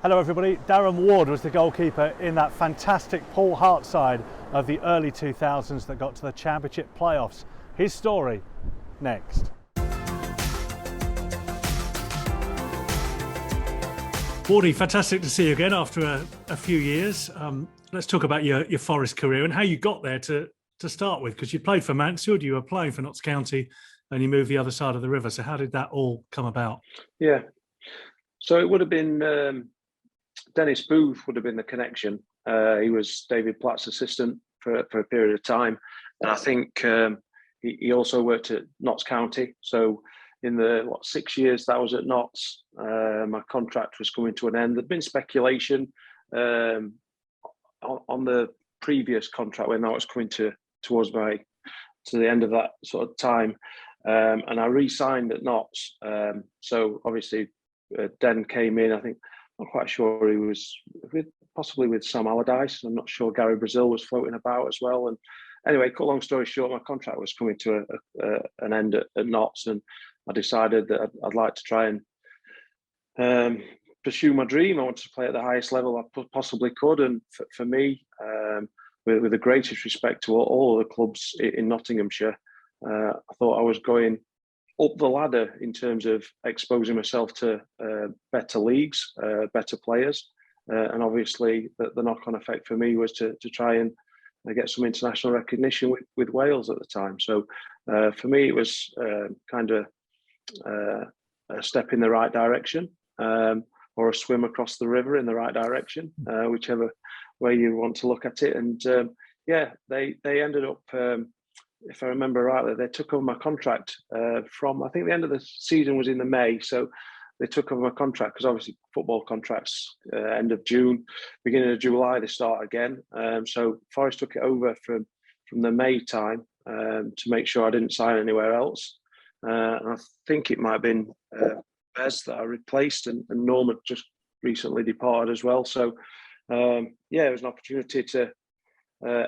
Hello everybody, Darren Ward was the goalkeeper in that fantastic Paul Hart side of the early 2000s that got to the Championship playoffs. His story, next. Wardy, fantastic to see you again after a few years. Let's talk about your Forest career and how you got there to start with, because you played for Mansfield, you were playing for Notts County, and you moved the other side of the river. So how did that all come about? Yeah, so it would have been Dennis Booth would have been the connection. He was David Platt's assistant for a period of time, and I think he also worked at Notts County. So in the 6 years that I was at Notts, my contract was coming to an end. There'd been speculation on the previous contract when I was coming towards to the end of that sort of time, and I re-signed at Notts. So obviously, Den came in. I think I'm quite sure he was possibly with Sam Allardyce. I'm not sure Gary Brazil was floating about as well. And anyway, cut long story short, my contract was coming to an end at Notts, and I decided that I'd like to try and pursue my dream. I wanted to play at the highest level I possibly could, and for me, with the greatest respect to all of the clubs in Nottinghamshire, I thought I was going up the ladder in terms of exposing myself to better leagues, better players, and obviously the knock-on effect for me was to try and get some international recognition with Wales at the time. So for me, it was kind of a step in the right direction, or a swim across the river in the right direction, whichever way you want to look at it. And yeah, they ended up, if I remember rightly, they took over my contract from, I think the end of the season was in the May. So they took over my contract because obviously football contracts end of June, beginning of July, they start again. So Forest took it over from the May time to make sure I didn't sign anywhere else. And I think it might have been Bez that I replaced, and Norm had just recently departed as well. So yeah, it was an opportunity to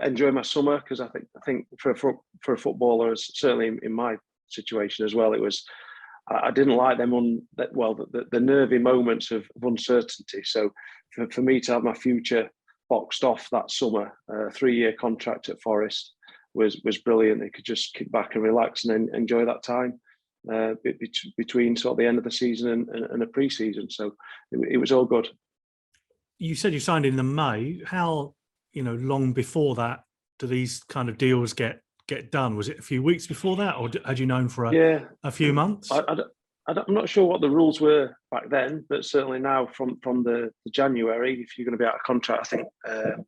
enjoy my summer, because I think for a footballer, certainly in my situation as well, it was, I didn't like them the nervy moments of uncertainty. So for me to have my future boxed off that summer, a 3-year contract at Forest was brilliant. They could just kick back and relax and then enjoy that time between sort of the end of the season and a pre-season. So it was all good. You said you signed in the May. How long before that do these kind of deals get done? Was it a few weeks before that, or had you known for a few months? I'm not sure what the rules were back then, but certainly now from the January, if you're going to be out of contract, I think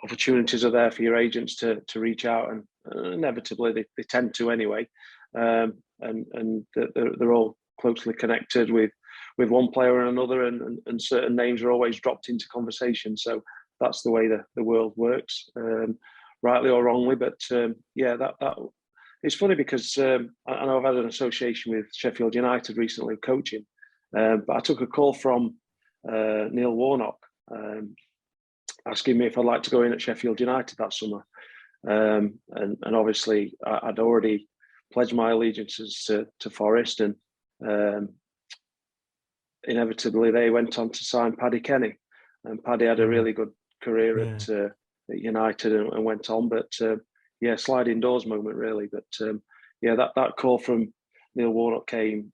opportunities are there for your agents to reach out, and inevitably they tend to anyway, and they're all closely connected with one player and another, and certain names are always dropped into conversation. So that's the way the world works, rightly or wrongly. But yeah, that it's funny because I know I've had an association with Sheffield United recently coaching, but I took a call from Neil Warnock asking me if I'd like to go in at Sheffield United that summer, and obviously I'd already pledged my allegiances to Forest, and inevitably they went on to sign Paddy Kenny, and Paddy had a really good career at United and went on, but yeah, sliding doors moment really. But yeah, that call from Neil Warnock came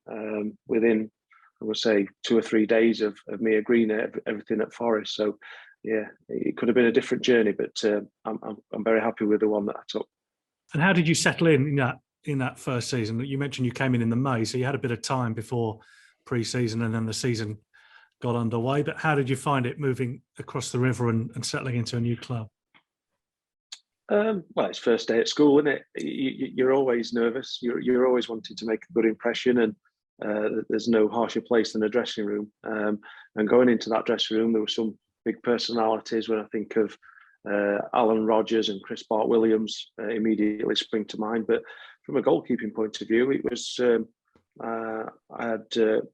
within, I would say, 2 or 3 days of me agreeing everything at Forest. So yeah, it could have been a different journey, but I'm very happy with the one that I took. And how did you settle in that first season? You mentioned you came in the May, so you had a bit of time before pre-season, and then the season got underway. But how did you find it moving across the river and settling into a new club? Well, it's first day at school, isn't it? You're always nervous. You're always wanting to make a good impression, and there's no harsher place than a dressing room. And going into that dressing room, there were some big personalities. When I think of Alan Rodgers and Chris Bart-Williams, immediately spring to mind. But from a goalkeeping point of view, it was I had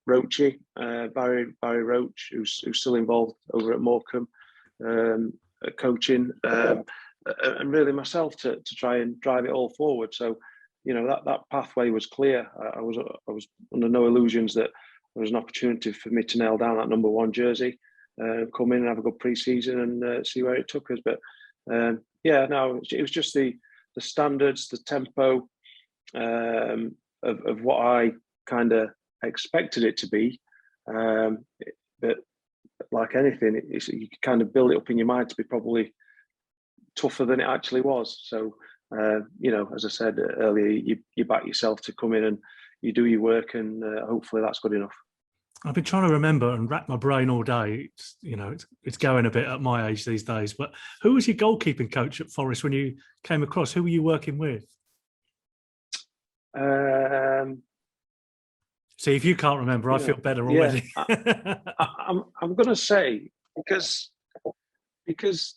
Roachy, Barry Roach, who's still involved over at Morecambe, coaching, and really myself to try and drive it all forward. So, that pathway was clear. I was under no illusions that there was an opportunity for me to nail down that number 1 jersey. come in and have a good pre-season and see where it took us. But it was just the standards, the tempo of what I kind of expected it to be. But like anything, you kind of build it up in your mind to be probably tougher than it actually was. So, as I said earlier, you back yourself to come in and you do your work, and hopefully that's good enough. I've been trying to remember and rack my brain all day. It's going a bit at my age these days. But who was your goalkeeping coach at Forest when you came across? Who were you working with? See, if you can't remember, I feel better already. I'm going to say because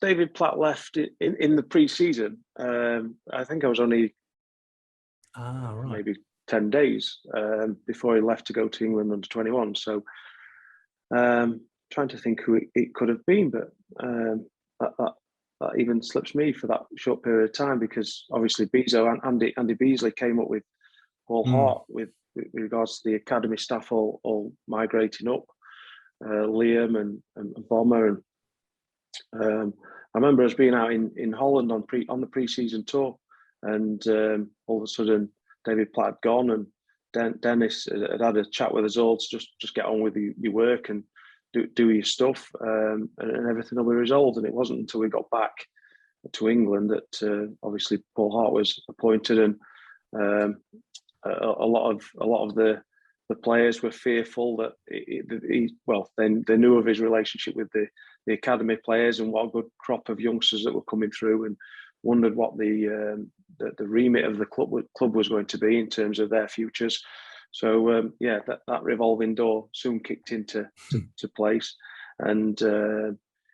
David Platt left in the pre-season. I think I was only maybe 10 days before he left to go to England under 21. So trying to think who it could have been, but that even slips me for that short period of time, because obviously Bezo and Andy Beasley came up with Paul Hart with regards to the academy staff all migrating up, Liam and Bomber. And I remember us being out in Holland on the pre-season tour, and all of a sudden David Platt had gone, and Dennis had a chat with us all to just get on with your work and do your stuff, and everything will be resolved. And it wasn't until we got back to England that obviously Paul Hart was appointed, and a lot of the players were fearful that they knew of his relationship with the academy players and what a good crop of youngsters that were coming through, and wondered what the remit of the club was going to be in terms of their futures. So that revolving door soon kicked into place, and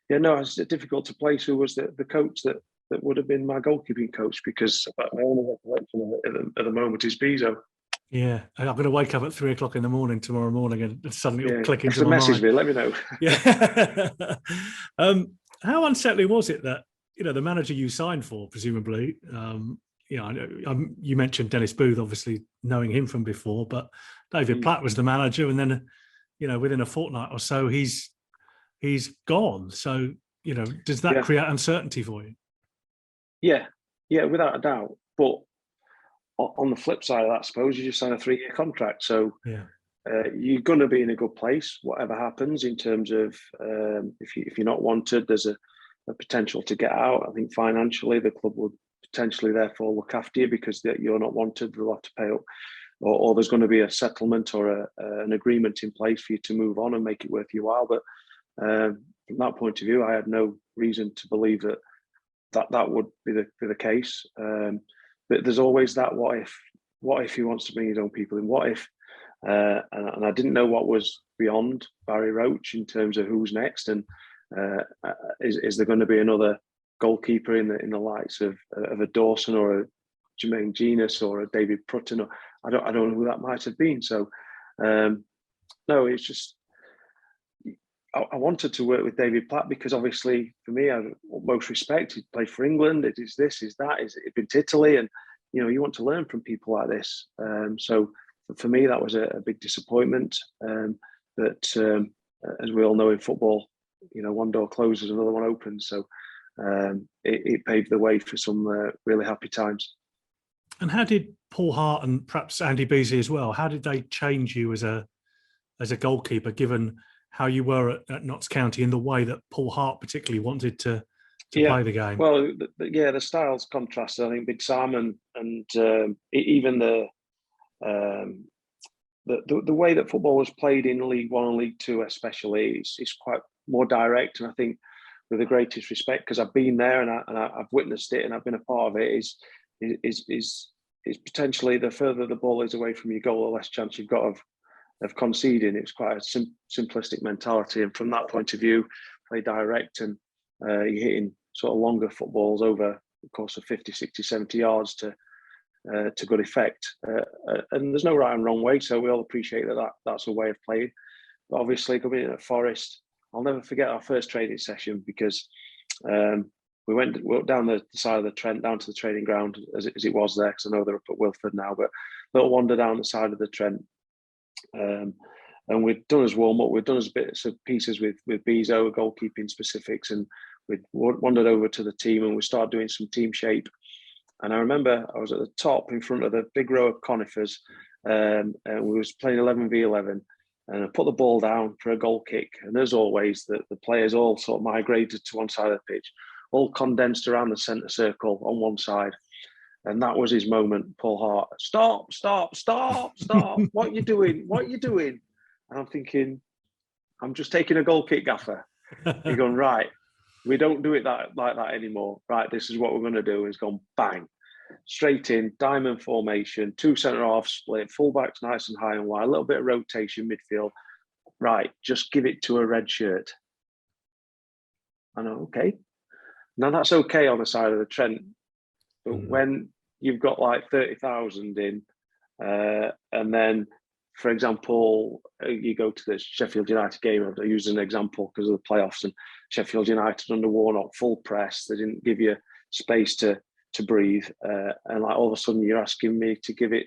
it's difficult to place who was the coach that would have been my goalkeeping coach, because my only recollection of it at the moment is Bezo. Yeah, I'm going to wake up at 3 o'clock in the morning tomorrow morning, and suddenly it'll click into my message mind. Me, let me know. Yeah. How unsettling was it that the manager you signed for, presumably, you mentioned Dennis Booth, obviously knowing him from before, but David Platt was the manager, and then within a fortnight or so he's gone. So does that create uncertainty for you? Yeah, without a doubt. But on the flip side of that, I suppose you just sign a 3-year contract, so you're going to be in a good place, whatever happens in terms of if you're not wanted, there's a potential to get out. I think financially the club would potentially therefore look after you because you're not wanted. They'll have to pay up, or there's going to be a settlement or an agreement in place for you to move on and make it worth your while. But from that point of view, I had no reason to believe that would be the case. But there's always that what if he wants to bring his own people in, what if, and I didn't know what was beyond Barry Roach in terms of who's next, and is there going to be another goalkeeper in the likes of a Dawson or a Jermaine Genus or a David Prutton, or I don't know who that might have been. So no, it's just I wanted to work with David Platt because obviously for me, I have most respect. He played for England. It is this, is that, is it been to Italy, and you want to learn from people like this. So for me, that was a big disappointment. But as we all know in football, one door closes, another one opens. So it paved the way for some really happy times. And how did Paul Hart and perhaps Andy Beasley as well, how did they change you as a goalkeeper, given how you were at Notts County in the way that Paul Hart particularly wanted to play the game? Well, the styles contrasted. I think Big Sam and even the way that football was played in League One and League Two especially is quite more direct. And I think with the greatest respect, because I've been there and I've witnessed it and I've been a part of it, is potentially the further the ball is away from your goal, the less chance you've got of conceding. It's quite a simplistic mentality, and from that point of view, play direct, and you're hitting sort of longer footballs over the course of 50, 60, 70 yards to good effect. And there's no right and wrong way, so we all appreciate that's a way of playing. But obviously, coming in at Forest, I'll never forget our first training session, because we went down the side of the Trent, down to the training ground as it was there, because I know they're up at Wilford now, but a little wander down the side of the Trent. and we'd done as warm up. We'd done as bits of pieces with Bezo, goalkeeping specifics, and we'd wandered over to the team and we started doing some team shape. And I remember I was at the top in front of the big row of conifers, and we was playing 11v11. And I put the ball down for a goal kick. And as always, the players all sort of migrated to one side of the pitch, all condensed around the centre circle on one side. And that was his moment, Paul Hart. Stop. What are you doing? And I'm thinking, I'm just taking a goal kick, gaffer. He's gone, right, we don't do it like that anymore. Right, this is what we're going to do. He's gone, bang. Straight in, diamond formation, 2 centre half split, fullbacks nice and high and wide, a little bit of rotation midfield. Right, just give it to a red shirt. I know, okay. Now that's okay on the side of the Trent, but when you've got like 30,000 in, and then, for example, you go to the Sheffield United game, I use an example because of the playoffs, and Sheffield United under Warnock, full press, they didn't give you space to breathe, and like all of a sudden you're asking me to give it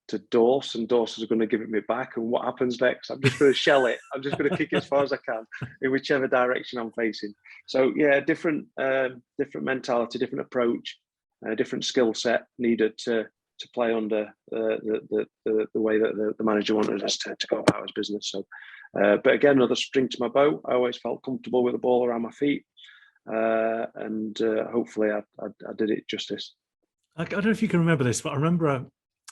to Dorse, and Dorse is going to give it me back, and what happens next? I'm just going to shell it. I'm just going to kick it as far as I can in whichever direction I'm facing. So yeah, different mentality, different approach, different skill set needed to play under the way that the manager wanted us to go about his business. So, but again, another string to my bow. I always felt comfortable with the ball around my feet. And hopefully I did it justice. I don't know if you can remember this, but I remember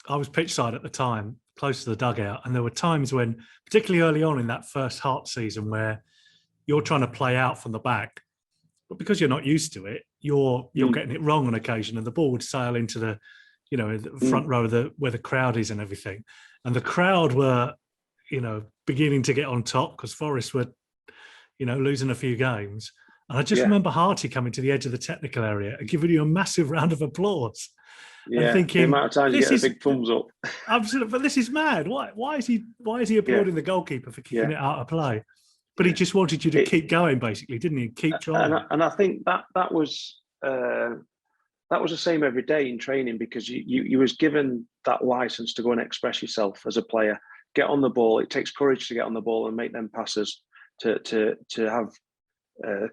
I was pitch side at the time, close to the dugout, and there were times when, particularly early on in that first Hart season, where you're trying to play out from the back, but because you're not used to it, you're getting it wrong on occasion, and the ball would sail into the, the front row of where the crowd is and everything, and the crowd were, beginning to get on top because Forest were, losing a few games. And I just remember Harty coming to the edge of the technical area and giving you a massive round of applause. Yeah, and thinking, the amount of times you get a big thumbs up. Absolutely, but this is mad. Why is he applauding the goalkeeper for kicking it out of play? But he just wanted you to keep going, basically, didn't he? Keep trying. And I think that was the same every day in training, because you was given that license to go and express yourself as a player. Get on the ball. It takes courage to get on the ball and make them passes, to have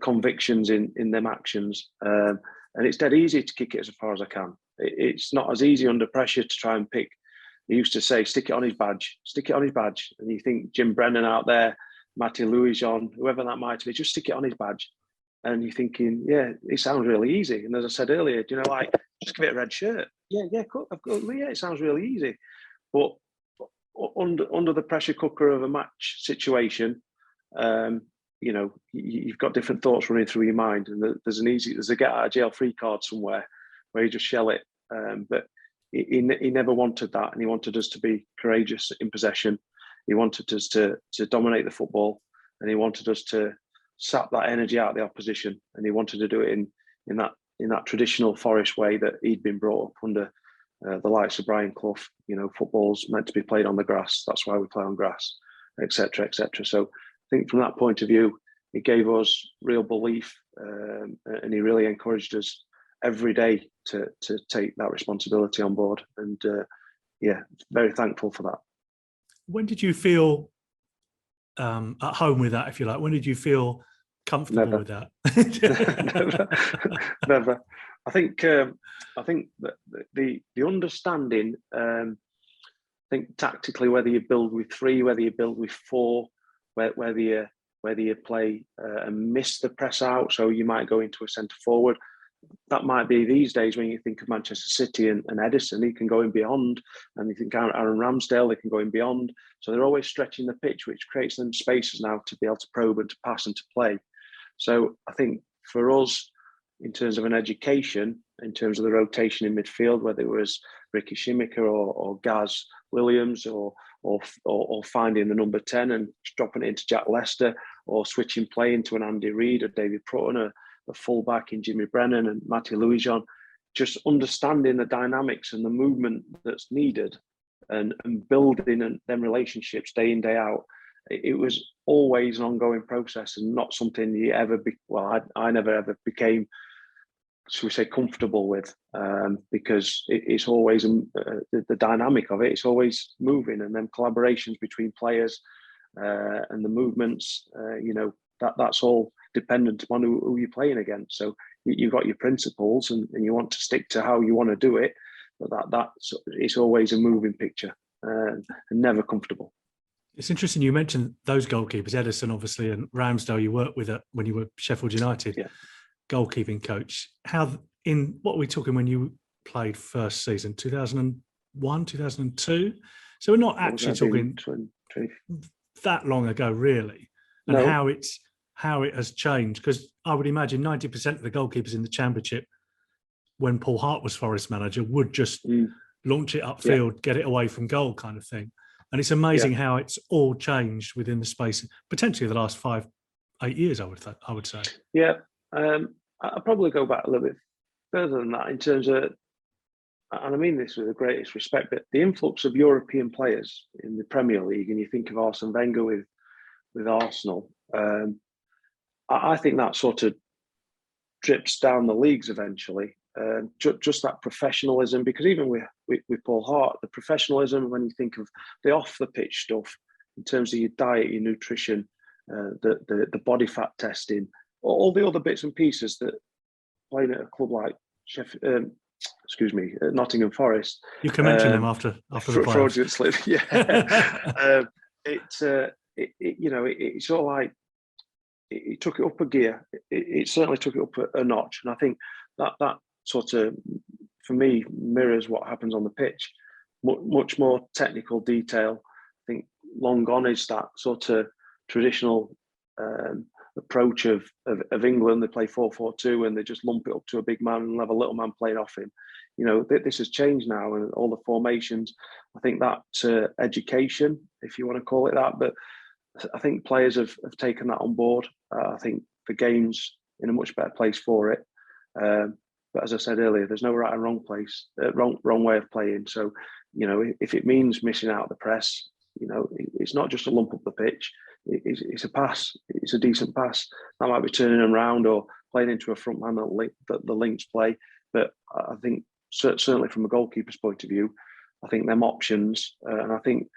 convictions in them actions, and it's dead easy to kick it as far as I can. It's not as easy under pressure to try and pick. He used to say, stick it on his badge, and you think Jim Brennan out there, Matty Louison, whoever that might be, just stick it on his badge, and you're thinking, yeah, it sounds really easy. And as I said earlier, just give it a red shirt. Yeah, cool. It sounds really easy, but under the pressure cooker of a match situation, you've got different thoughts running through your mind, and there's a get out of jail free card somewhere where you just shell it. But he never wanted that, and he wanted us to be courageous in possession. He wanted us to dominate the football, and he wanted us to sap that energy out of the opposition, and he wanted to do it in that traditional Forest way that he'd been brought up under the likes of Brian Clough. Football's meant to be played on the grass. That's why we play on grass, etc., etc. So I think from that point of view, he gave us real belief, and he really encouraged us every day to take that responsibility on board. And very thankful for that. When did you feel at home with that, if you like? When did you feel comfortable with that? Never. I think that the understanding. I think tactically, whether you build with 3, whether you build with 4, whether you play and miss the press out, so you might go into a centre forward. That might be these days when you think of Manchester City and Edison, he can go in beyond, and you think Aaron Ramsdale, they can go in beyond. So they're always stretching the pitch, which creates them spaces now to be able to probe and to pass and to play. So I think for us, in terms of an education, in terms of the rotation in midfield, whether it was Ricky Shimmicker or Gaz Williams, or finding the number 10 and dropping it into Jack Lester, or switching play into an Andy Reid or David Prutton, a fullback in Jimmy Brennan and Matty Louison, just understanding the dynamics and the movement that's needed, and building them relationships day in, day out. It was always an ongoing process, and not something you ever I never ever became, should we say, comfortable with, because it's always the dynamic of it. It's always moving, and then collaborations between players and the movements. That's all dependent upon who you're playing against. So you've got your principles, and you want to stick to how you want to do it. But that's it's always a moving picture, and never comfortable. It's interesting you mentioned those goalkeepers, Edison obviously, and Ramsdale you worked with when you were Sheffield United goalkeeping coach. What are we talking when you played first season? 2001, 2002? So we're not actually talking 20, that long ago, really. And no. how it has changed. Because I would imagine 90% of the goalkeepers in the Championship, when Paul Hart was Forest manager, would just launch it upfield, get it away from goal kind of thing. And it's amazing how it's all changed within the space, potentially the last 5-8 years, I would say. Yeah, I'll probably go back a little bit further than that in terms of, and I mean this with the greatest respect, but the influx of European players in the Premier League, and you think of Arsene Wenger with Arsenal, I think that sort of drips down the leagues eventually. Just that professionalism, because even with Paul Hart, the professionalism, when you think of the off the pitch stuff in terms of your diet, your nutrition, the body fat testing, all the other bits and pieces that playing at a club like Nottingham Forest. You can mention them after the playoffs. Fraudulent slip, yeah. It's sort of like it took it up a gear. It certainly took it up a notch, and I think that sort of, for me, mirrors what happens on the pitch. Much more technical detail. I think long gone is that sort of traditional approach of England. They play 4-4-2 and they just lump it up to a big man and have a little man playing off him. This has changed now, and all the formations. I think that education, if you want to call it that, but I think players have taken that on board. I think the game's in a much better place for it. But as I said earlier, there's no right and wrong place, wrong way of playing. So, if it means missing out the press, it's not just a lump up the pitch. It's a pass. It's a decent pass. That might be turning them around or playing into a front man that the links play. But I think certainly from a goalkeeper's point of view, I think them options, and I think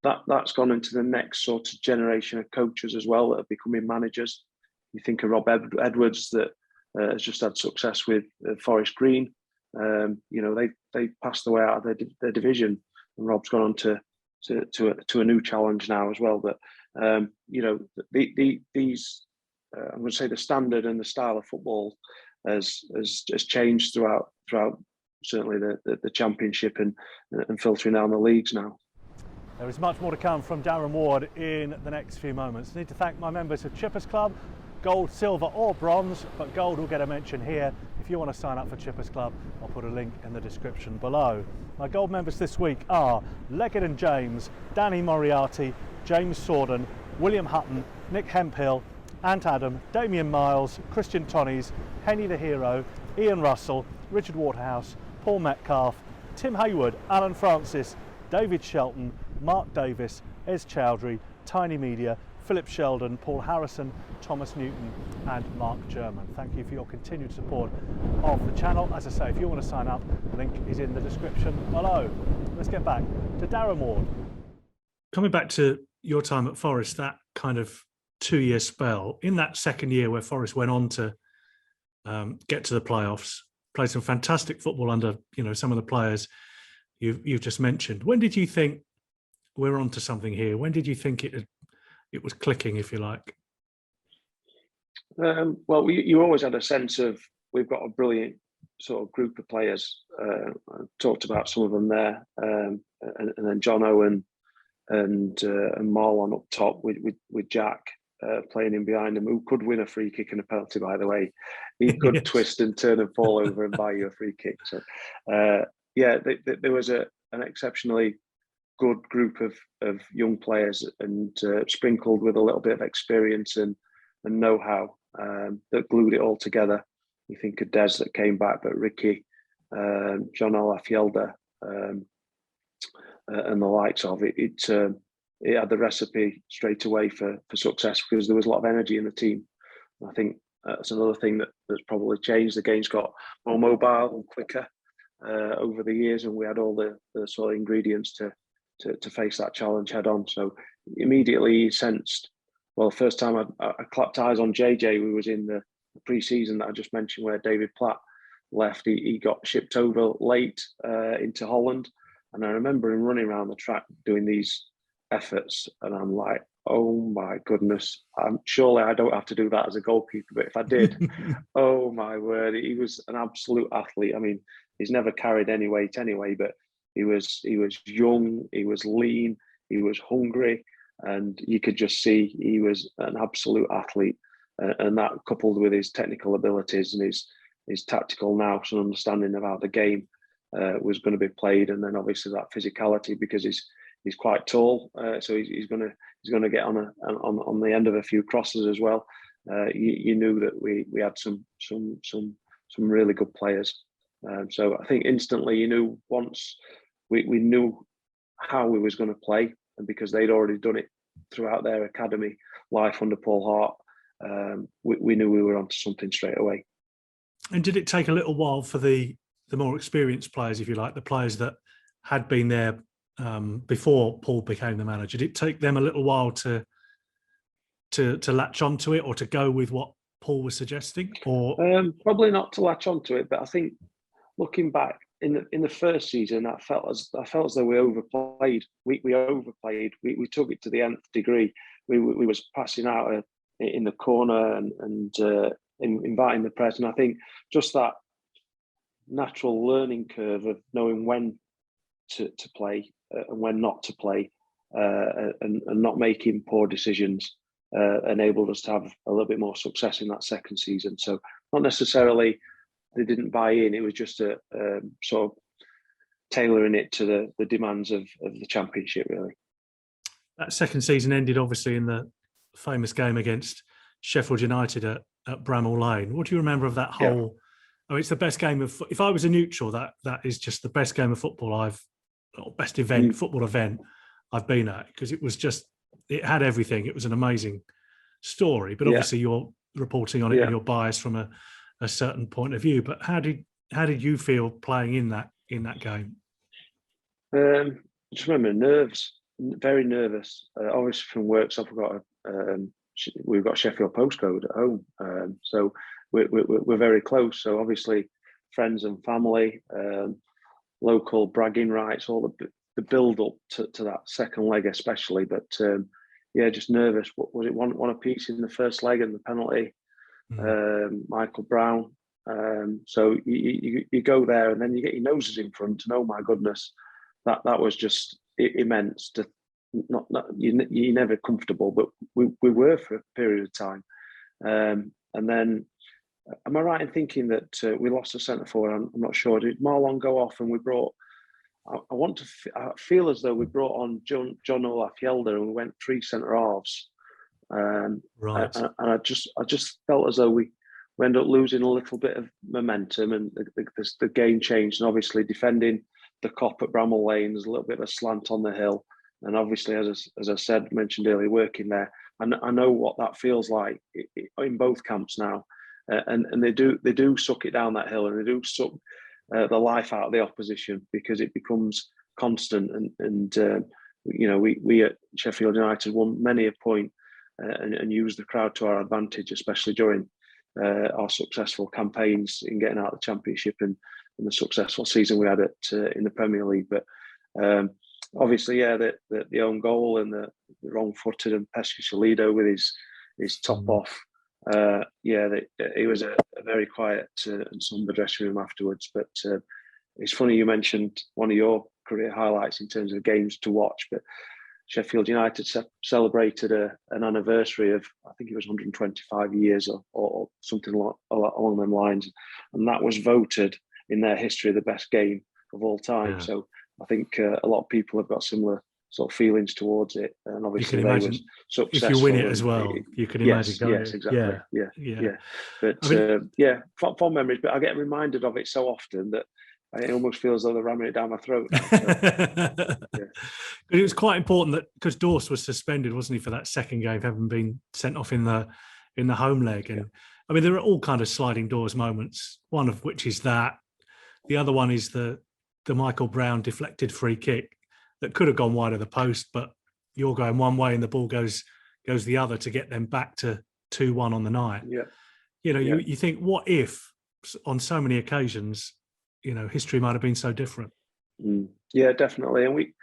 that's gone into the next sort of generation of coaches as well that are becoming managers. You think of Rob Edwards that has just had success with Forest Green. They passed the way out of their division, and Rob's gone on to a new challenge now as well. But these I'm going to say the standard and the style of football has changed throughout certainly the Championship and filtering down the leagues now. There is much more to come from Darren Ward in the next few moments. I need to thank my members of Chippers Club. Gold, silver or bronze, but gold will get a mention here. If you want to sign up for Chippers Club, I'll put a link in the description below. My gold members this week are Leggett and James, Danny Moriarty, James Sorden, William Hutton, Nick Hemphill, Ant Adam, Damien Miles, Christian Tonnies, Henny the Hero, Ian Russell, Richard Waterhouse, Paul Metcalf, Tim Hayward, Alan Francis, David Shelton, Mark Davis, Ez Chowdhury, Tiny Media, Philip Sheldon, Paul Harrison, Thomas Newton and Mark German. Thank you for your continued support of the channel. As I say, if you want to sign up, the link is in the description below. Let's get back to Darren Ward. Coming back to your time at Forest, that kind of 2-year spell, in that second year where Forest went on to get to the playoffs, played some fantastic football under some of the players you've just mentioned. When did you think we're onto something here? When did you think it was clicking, if you like? Well, you always had a sense of we've got a brilliant sort of group of players. I talked about some of them there, and then Jono and Marlon up top with Jack playing in behind him, who could win a free kick and a penalty, by the way. He could Yes. twist and turn and fall over and buy you a free kick. So, there was an exceptionally good group of young players, and sprinkled with a little bit of experience and know-how that glued it all together. You think of Des that came back, but Ricky, John Olafielda, and the likes of it. It had the recipe straight away for success, because there was a lot of energy in the team. I think that's another thing that's probably changed. The game's got more mobile and quicker over the years, and we had all the sort of ingredients to face that challenge head on. So immediately sensed. Well, the first time I clapped eyes on JJ, we was in the pre-season that I just mentioned, where David Platt left. He got shipped over late into Holland, and I remember him running around the track doing these efforts, and I'm like, oh my goodness, surely I don't have to do that as a goalkeeper, but if I did, oh my word, he was an absolute athlete. I mean, he's never carried any weight anyway, but he was young, he was lean, he was hungry, and you could just see he was an absolute athlete. And that, coupled with his technical abilities and his tactical nous and understanding of how the game was going to be played, and then obviously that physicality, because he's quite tall, so he's going to get on the end of a few crosses as well. You knew that we had some really good players. So I think instantly you knew, once we knew how we was going to play, and because they'd already done it throughout their academy life under Paul Hart, we knew we were onto something straight away. And did it take a little while for the more experienced players, if you like, the players that had been there before Paul became the manager, did it take them a little while to latch onto it, or to go with what Paul was suggesting? Or probably not to latch onto it, but I think looking back in the first season, I felt as though we overplayed. We overplayed. We took it to the nth degree. We was passing out in the corner and inviting the press, and I think just that natural learning curve of knowing when to play and when not to play, and not making poor decisions, enabled us to have a little bit more success in that second season. So not necessarily they didn't buy in, it was just a sort of tailoring it to the demands of the championship, really. That second season ended obviously in the famous game against Sheffield United at Bramall Lane. What do you remember of that whole? I mean, it's the best game of. If I was a neutral, that is just the best game of football best event, football event I've been at, because it had everything. It was an amazing story, but obviously you're reporting on it and you're biased from a certain point of view. But how did you feel playing in that game? I just remember nerves, very nervous. Obviously from work, so we've got Sheffield postcode at home, so we're very close. So obviously friends and family, local bragging rights, all the build up to that second leg especially. But just nervous. What was it? One apiece in the first leg and the penalty. Michael Brown. So you go there and then you get your noses in front, and oh my goodness, that was just immense. You're never comfortable, but we were for a period of time. And then, am I right in thinking that we lost a centre forward? I'm not sure. Did Marlon go off and we brought? I feel as though we brought on John Olaf Yelder and we went 3 centre halves. Right. And I just felt as though we ended up losing a little bit of momentum, and the game changed. And obviously defending the Kop at Bramall Lane, there's a little bit of a slant on the hill. And obviously, as I mentioned earlier, working there, I know what that feels like in both camps now. And they do suck it down that hill, and they do suck the life out of the opposition, because it becomes constant. And we at Sheffield United won many a point and used the crowd to our advantage, especially during our successful campaigns in getting out of the Championship and the successful season we had in the Premier League. But obviously, the own goal and the wrong-footed and pesky Salido with his top off. It was a very quiet and somber dressing room afterwards. But it's funny you mentioned one of your career highlights in terms of games to watch. But Sheffield United celebrated an anniversary of, I think it was 125 years or something along them lines, and that was voted in their history the best game of all time. Yeah. So I think a lot of people have got similar sort of feelings towards it, and obviously you can imagine if you win it as well. You can imagine. Yes, exactly. Yeah. But fond memories. But I get reminded of it so often that it almost feels as though they're ramming it down my throat now. So, But it was quite important that, because Dorse was suspended, wasn't he, for that second game, having been sent off in the home leg. And I mean, there are all kind of sliding doors moments. One of which is that. The other one is the Michael Brown deflected free kick that could have gone wide of the post, but you're going one way and the ball goes the other to get them back to 2-1 on the night. Yeah. You think, what if on so many occasions, history might have been so different? Yeah, definitely. And we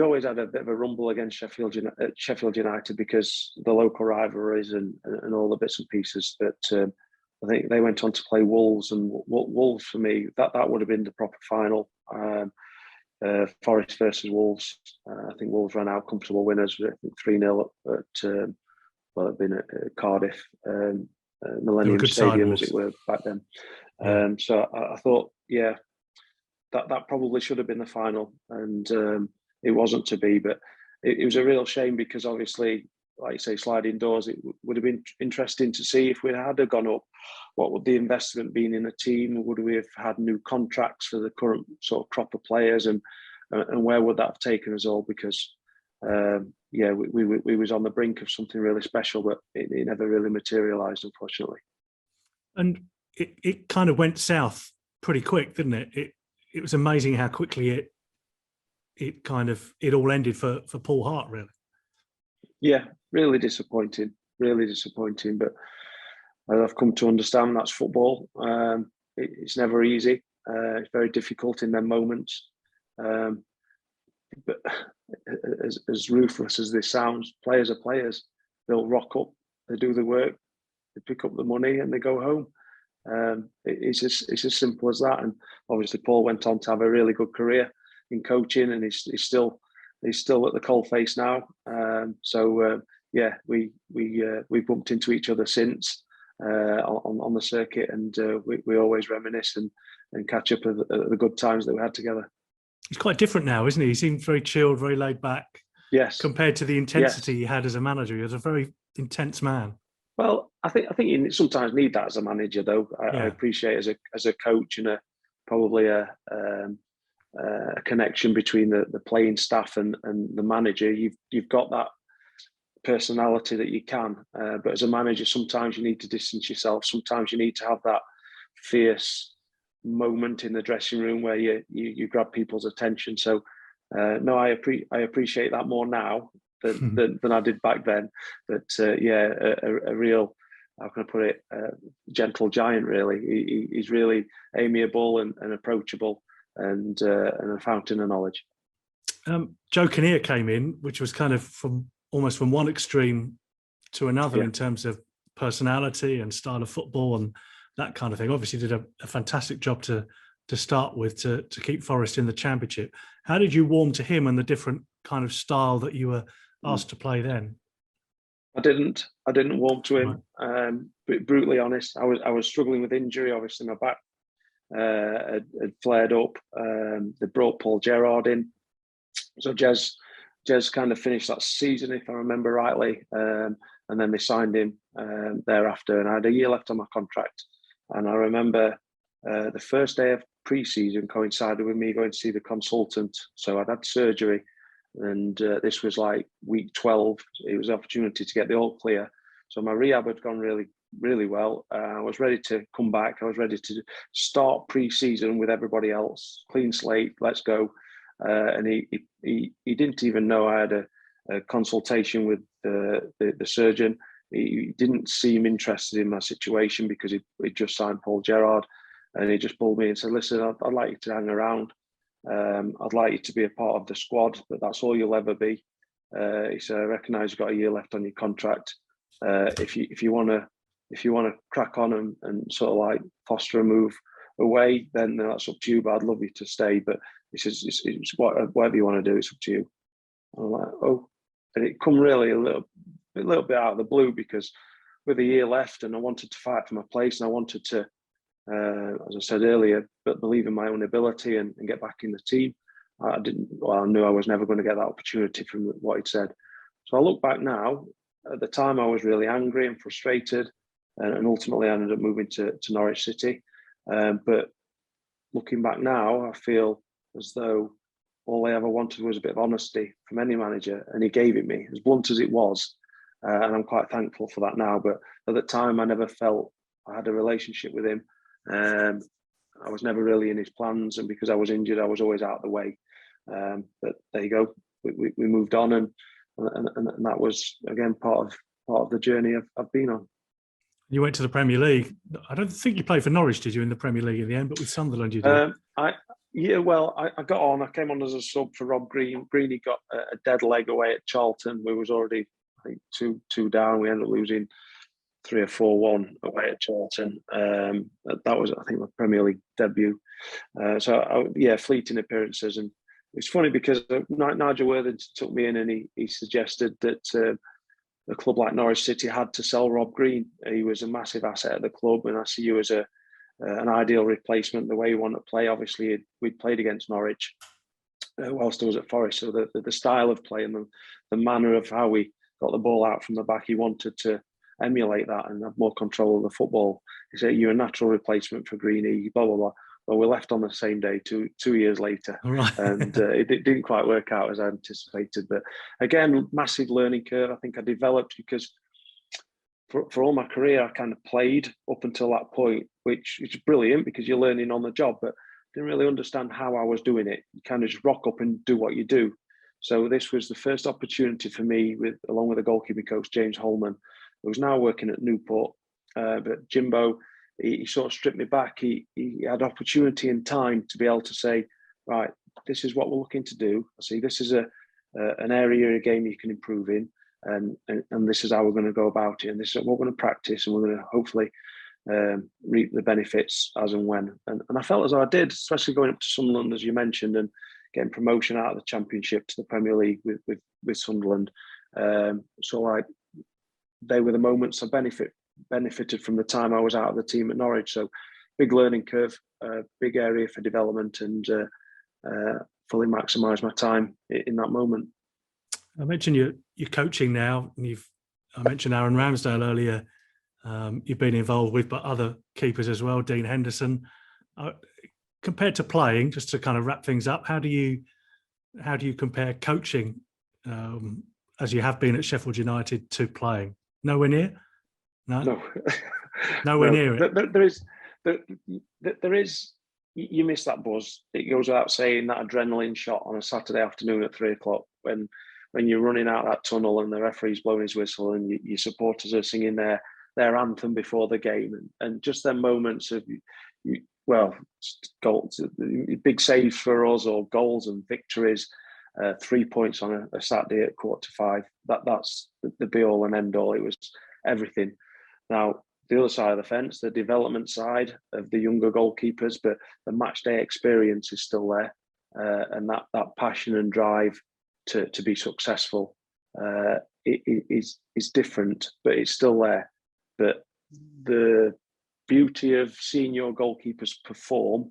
always had a bit of a rumble against Sheffield United because the local rivalries and all the bits and pieces. But I think they went on to play Wolves, and Wolves for me that would have been the proper final. Forest versus Wolves. I think Wolves ran out comfortable winners. I think 3-0 at it'd been at Cardiff, Millennium Stadium as it were back then. Yeah. So I thought, yeah, that probably should have been the final, and it wasn't to be. But it was a real shame because obviously, like you say, sliding doors. It would have been interesting to see if we had gone up. What would the investment been in the team? Would we have had new contracts for the current sort of crop of players, and where would that have taken us all? Because we was on the brink of something really special, but it never really materialised, unfortunately. And it kind of went south pretty quick, didn't it? It was amazing how quickly it all ended for Paul Hart, really. Yeah, really disappointing. But I've come to understand that's football. It's never easy. It's very difficult in them moments. But as ruthless as this sounds, players are players. They'll rock up, they do the work, they pick up the money, and they go home. It's as simple as that. And obviously, Paul went on to have a really good career in coaching, and he's still at the coalface now. We bumped into each other since on the circuit, and we always reminisce and catch up at the good times that we had together. He's quite different now, isn't he? He seems very chilled, very laid back. Yes. Compared to the intensity he had as a manager, he was a very intense man. Well, I think you sometimes need that as a manager, though. I appreciate as a coach and probably a connection between the playing staff and the manager. You've got that personality that you can, but as a manager, sometimes you need to distance yourself. Sometimes you need to have that fierce moment in the dressing room where you grab people's attention. So no, I appreciate that more now than I did back then. But a real, how can I put it, gentle giant, really. He's really amiable and approachable, and a fountain of knowledge. Joe Kinnear came in, which was kind of almost from one extreme to another in terms of personality and style of football and that kind of thing. Obviously did a fantastic job to start with to keep Forest in the Championship. How did you warm to him and the different kind of style that you were asked to play then? I didn't warm to him. Right. But brutally honest, I was struggling with injury. Obviously my back had flared up. They brought Paul Gerrard in. So Jez kind of finished that season, if I remember rightly, and then they signed him thereafter, and I had a year left on my contract. And I remember the first day of pre-season coincided with me going to see the consultant. So I'd had surgery, and this was like week 12. It was an opportunity to get the all clear. So my rehab had gone really, really well. I was ready to come back. I was ready to start pre-season with everybody else, clean slate, let's go. And he didn't even know I had a consultation with the surgeon. He didn't seem interested in my situation because he just signed Paul Gerrard, and he just pulled me and said, "Listen, I'd like you to hang around. I'd like you to be a part of the squad, but that's all you'll ever be." He said, "I recognise you've got a year left on your contract. If you want to crack on and sort of like foster a move away, then that's up to you. But I'd love you to stay. But it's whatever you want to do, it's up to you." I'm like, oh, and it come really a little bit out of the blue, because with a year left and I wanted to fight for my place, and I wanted to, as I said earlier, but believe in my own ability and get back in the team. I knew I was never going to get that opportunity from what he'd said. So I look back now. At the time, I was really angry and frustrated, and ultimately I ended up moving to Norwich City. But looking back now, I feel as though all I ever wanted was a bit of honesty from any manager, and he gave it me, as blunt as it was. And I'm quite thankful for that now. But at the time, I never felt I had a relationship with him. I was never really in his plans, and because I was injured, I was always out of the way. But there you go. we moved on, and that was again part of the journey I've been on. You went to the Premier League. I don't think you played for Norwich, did you, in the Premier League in the end? But with Sunderland, you did. I got on. I came on as a sub for Rob Green. Greeny got a dead leg away at Charlton. We was already, I think, two down. We ended up losing 3 or 4-1 away at Charlton. That was, I think, my Premier League debut. Fleeting appearances. And it's funny because Nigel Worthington took me in, and he suggested that a club like Norwich City had to sell Rob Green. He was a massive asset at the club, and I see you as an ideal replacement, the way you want to play. Obviously, we'd played against Norwich whilst I was at Forest, so the style of play and the manner of how we got the ball out from the back, he wanted to emulate that and have more control of the football. He said, "You're a natural replacement for Greeny, blah, blah, blah." Well, we left on the same day, two years later. Right. And it didn't quite work out as I anticipated. But again, massive learning curve. I think I developed because for all my career, I kind of played up until that point, which is brilliant because you're learning on the job, but didn't really understand how I was doing it. You kind of just rock up and do what you do. So this was the first opportunity for me, along with the goalkeeping coach, James Holman, who was now working at Newport. But Jimbo, he sort of stripped me back. He had opportunity and time to be able to say, right, this is what we're looking to do. I see this is an area of a game you can improve in, and this is how we're going to go about it, and this is what we're going to practice, and we're going to hopefully reap the benefits as and when. And I felt as though I did, especially going up to Sunderland, as you mentioned, and getting promotion out of the Championship to the Premier League with Sunderland. So like they were the moments I benefited from the time I was out of the team at Norwich. So big learning curve, big area for development, and fully maximise my time in that moment. I mentioned you're coaching now, and I mentioned Aaron Ramsdale earlier. You've been involved with, but other keepers as well, Dean Henderson. Compared to playing, just to kind of wrap things up, how do you compare coaching as you have been at Sheffield United to playing? Nowhere near. No. Nowhere near it. There is. You miss that buzz. It goes without saying, that adrenaline shot on a Saturday afternoon at 3:00 when you're running out that tunnel and the referee's blowing his whistle and your supporters are singing their anthem before the game, and just them moments of goals, big saves for us, or goals and victories, 3 points on a Saturday at 4:45. That's the be all and end all. It was everything. Now, the other side of the fence, the development side of the younger goalkeepers, but the match day experience is still there, and that passion and drive to be successful is different, but it's still there. But the beauty of seeing your goalkeepers perform,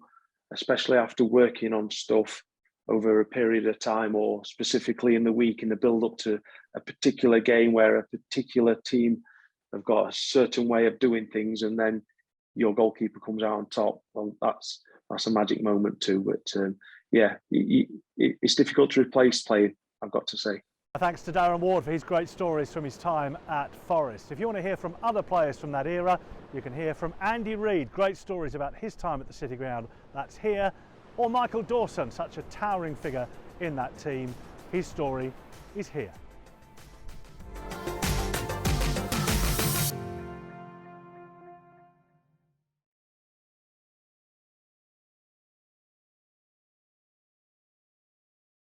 especially after working on stuff over a period of time, or specifically in the week in the build up to a particular game where a particular team have got a certain way of doing things, and then your goalkeeper comes out on top. Well, that's a magic moment too. But it's difficult to replace playing, I've got to say. Thanks to Darren Ward for his great stories from his time at Forest. If you want to hear from other players from that era, you can hear from Andy Reid, great stories about his time at the City Ground. That's here. Or Michael Dawson, such a towering figure in that team. His story is here.